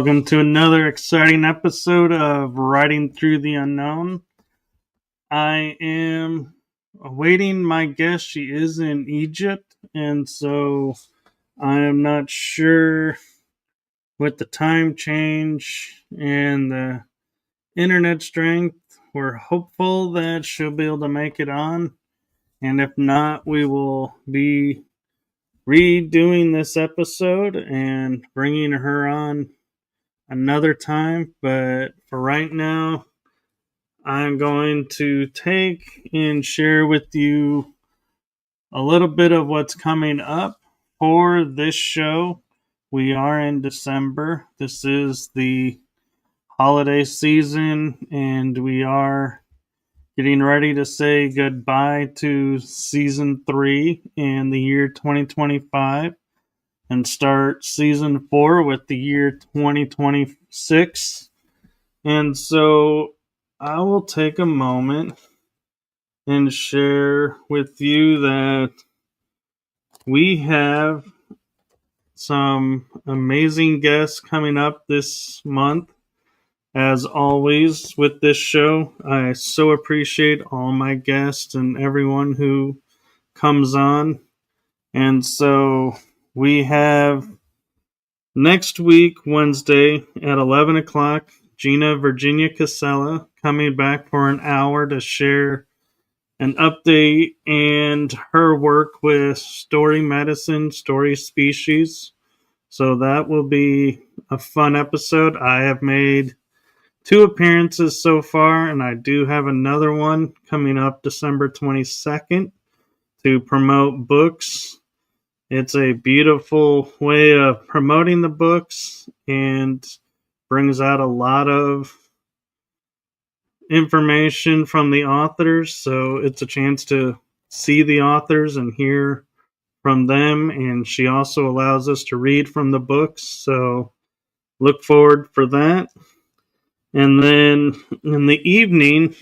Welcome to another exciting episode of Riding Through the Unknown. I am awaiting my guest. She is in Egypt, and so I am not sure with the time change and the internet strength. We're hopeful that she'll be able to make it on, and if not, we will be redoing this episode and bringing her on another time. But for right now, I'm going to take and share with you a little bit of what's coming up for this show. We are in December. This is the holiday season, and we are getting ready to say goodbye to season 3 in the year 2025 and start season 4 with the year 2026. And so I will take a moment and share with you that we have some amazing guests coming up this month. As always with this show, I so appreciate all my guests and everyone who comes on. And so we have next week, Wednesday at 11 o'clock, Gina Virginia Casella coming back for an hour to share an update and her work with story medicine, story species. So that will be a fun episode. I have made 2 appearances so far, and I do have another one coming up December 22nd to promote books. It's a beautiful way of promoting the books and brings out a lot of information from the authors. So it's a chance to see the authors and hear from them. And she also allows us to read from the books. So look forward for that. And then in the evening,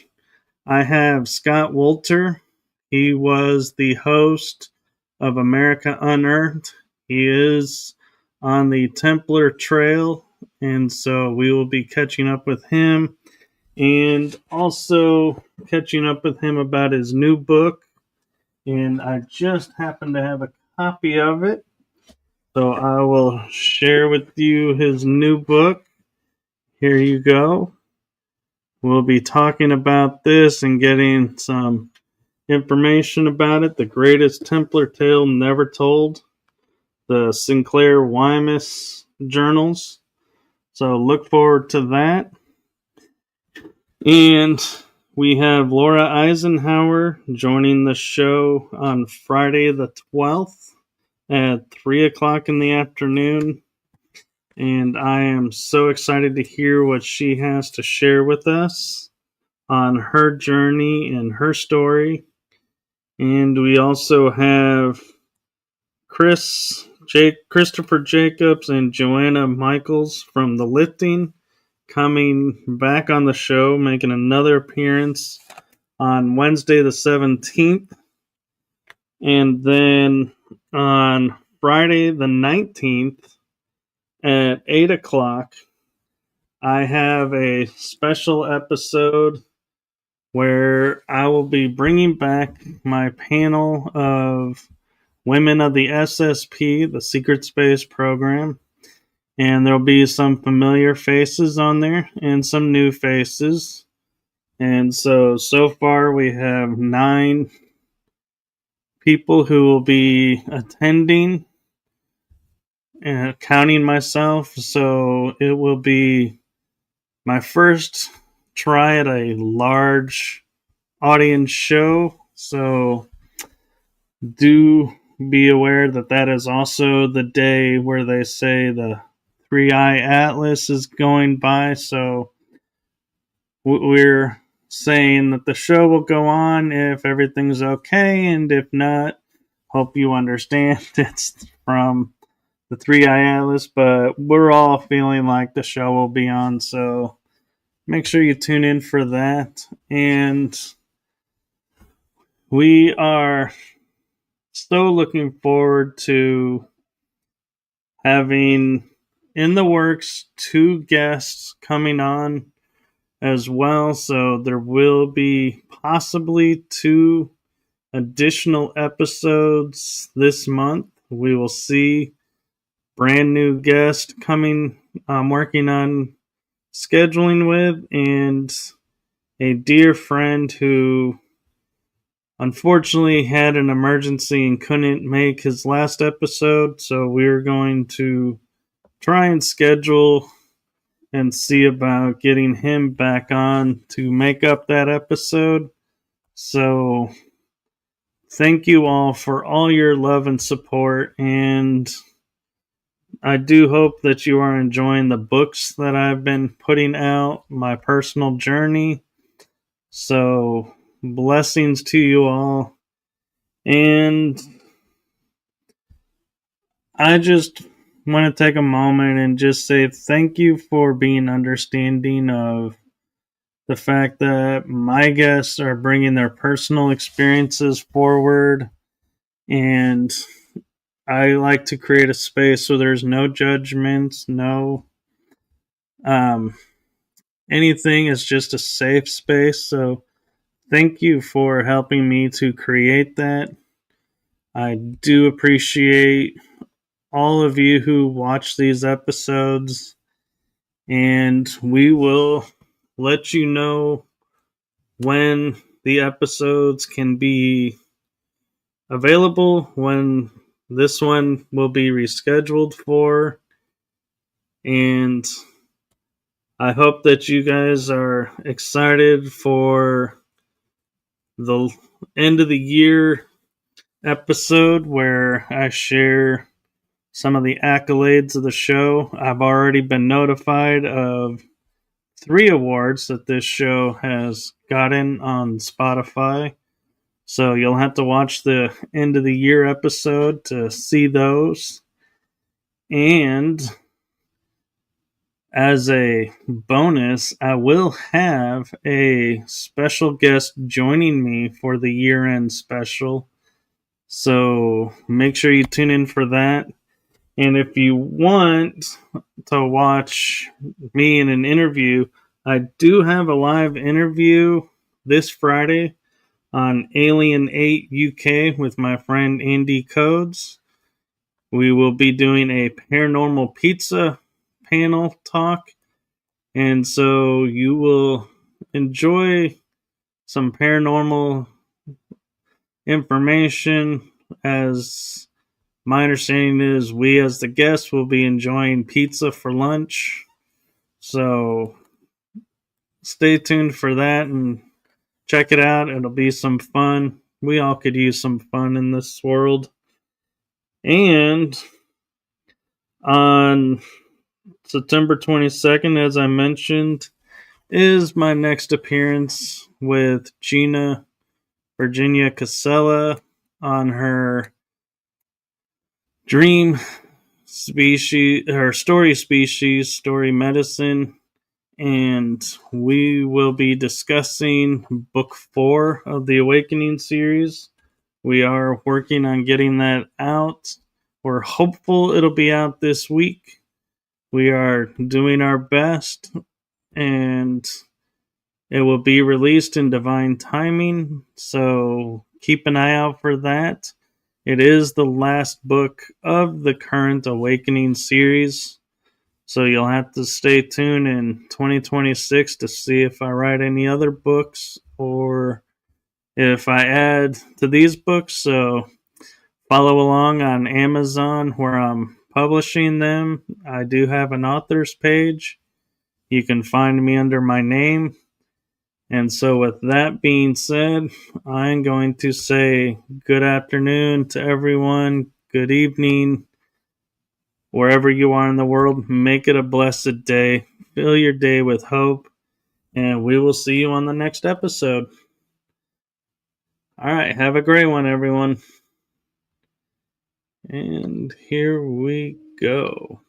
I have Scott Wolter. He was the host of America Unearthed. He is on the Templar Trail, and so we will be catching up with him and also catching up with him about his new book. And I just happen to have a copy of it, so I will share with you his new book. Here you go. We'll be talking about this and getting some information about it. The Greatest Templar Tale Never Told, the Sinclair Wymas journals. So look forward to that. And we have Laura Eisenhower joining the show on Friday the 12th at 3 o'clock in the afternoon. And I am so excited to hear what she has to share with us on her journey and her story. And we also have Christopher Jacobs and Joanna Michaels from The Lifting coming back on the show, making another appearance on Wednesday the 17th. And then on Friday the 19th at 8 o'clock, I have a special episode where I will be bringing back my panel of women of the SSP, the Secret Space Program. And there'll be some familiar faces on there and some new faces. And so far we have 9 people who will be attending, counting myself. So it will be my first try at a large audience show. So do be aware that that is also the day where they say the 3-Eye Atlas is going by. So we're saying that the show will go on if everything's okay, and if not, hope you understand it's from the 3-Eye Atlas, but we're all feeling like the show will be on, so make sure you tune in for that. And we are so looking forward to having in the works 2 guests coming on as well. So there will be possibly 2 additional episodes this month. We will see. Brand new guest coming, I'm working on scheduling with, and a dear friend who unfortunately had an emergency and couldn't make his last episode. So we're going to try and schedule and see about getting him back on to make up that episode. So thank you all for all your love and support, and I do hope that you are enjoying the books that I've been putting out, my personal journey. So blessings to you all. And I just want to take a moment and just say thank you for being understanding of the fact that my guests are bringing their personal experiences forward, and I like to create a space so there's no judgments, no anything. Is just a safe space. So thank you for helping me to create that. I do appreciate all of you who watch these episodes, and we will let you know when the episodes can be available, when this one will be rescheduled for. And I hope that you guys are excited for the end of the year episode where I share some of the accolades of the show. I've already been notified of 3 awards that this show has gotten on Spotify. So you'll have to watch the end of the year episode to see those. And as a bonus, I will have a special guest joining me for the year-end special. So make sure you tune in for that. And if you want to watch me in an interview, I do have a live interview this Friday on Alien 8 UK with my friend Andy Codes. We will be doing a paranormal pizza panel talk, and so you will enjoy some paranormal information. As my understanding is, we as the guests will be enjoying pizza for lunch. So stay tuned for that and check it out. It'll be some fun. We all could use some fun in this world. And on September 22nd, as I mentioned, is my next appearance with Gina Virginia Casella on her dream species, her story species, story medicine. And we will be discussing book 4 of the Awakening series. We are working on getting that out. We're hopeful it'll be out this week. We are doing our best, and it will be released in divine timing. So keep an eye out for that. It is the last book of the current Awakening series. So you'll have to stay tuned in 2026 to see if I write any other books or if I add to these books. So follow along on Amazon where I'm publishing them. I do have an author's page. You can find me under my name. And so with that being said, I'm going to say good afternoon to everyone. Good evening. Wherever you are in the world, make it a blessed day. Fill your day with hope. And we will see you on the next episode. All right. Have a great one, everyone. And here we go.